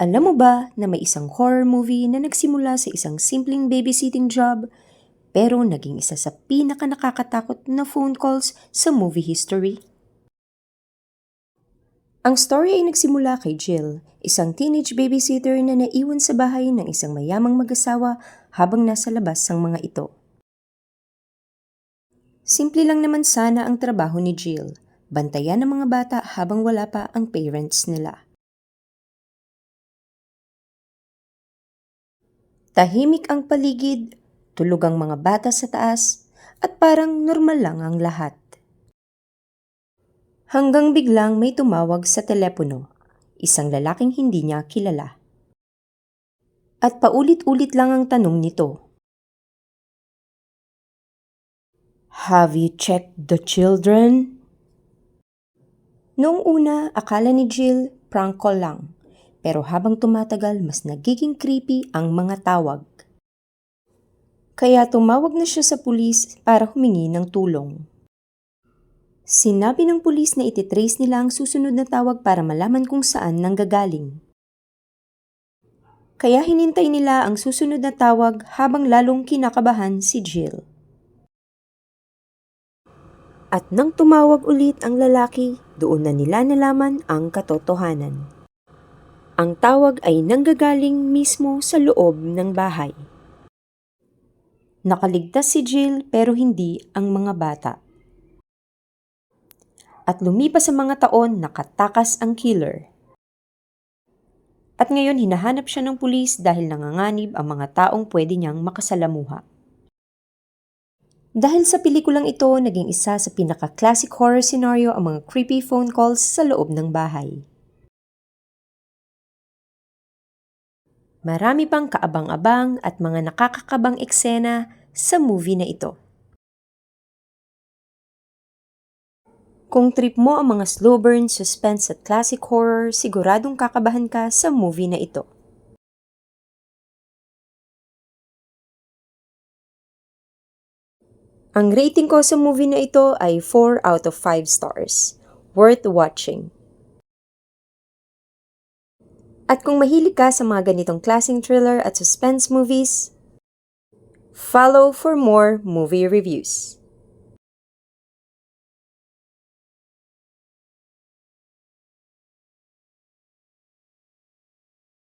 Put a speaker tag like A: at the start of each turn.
A: Alam mo ba na may isang horror movie na nagsimula sa isang simpleng babysitting job pero naging isa sa pinaka-nakakatakot na phone calls sa movie history? Ang story ay nagsimula kay Jill, isang teenage babysitter na naiwan sa bahay ng isang mayamang mag-asawa habang nasa labas ang mga ito. Simple lang naman sana ang trabaho ni Jill, bantayan ng mga bata habang wala pa ang parents nila. Tahimik ang paligid, tulog ang mga bata sa taas, at parang normal lang ang lahat. Hanggang biglang may tumawag sa telepono, isang lalaking hindi niya kilala. At paulit-ulit lang ang tanong nito. Have you checked the children? Noong una, akala ni Jill prank call lang. Pero habang tumatagal, mas nagiging creepy ang mga tawag. Kaya tumawag na siya sa pulis para humingi ng tulong. Sinabi ng pulis na ititrace nila ang susunod na tawag para malaman kung saan nanggagaling. Kaya hinintay nila ang susunod na tawag habang lalong kinakabahan si Jill. At nang tumawag ulit ang lalaki, doon na nila nalaman ang katotohanan. Ang tawag ay nanggagaling mismo sa loob ng bahay. Nakaligtas si Jill pero hindi ang mga bata. At lumipas ang mga taon, nakatakas ang killer. At ngayon hinahanap siya ng pulis dahil nanganganib ang mga taong pwede niyang makasalamuha. Dahil sa pelikulang ito, naging isa sa pinaka-classic horror scenario ang mga creepy phone calls sa loob ng bahay. Marami pang kaabang-abang at mga nakakakabang eksena sa movie na ito. Kung trip mo ang mga slow burn, suspense at classic horror, siguradong kakabahan ka sa movie na ito. Ang rating ko sa movie na ito ay 4 out of 5 stars. Worth watching. At kung mahilig ka sa mga ganitong klaseng thriller at suspense movies, follow for more movie reviews.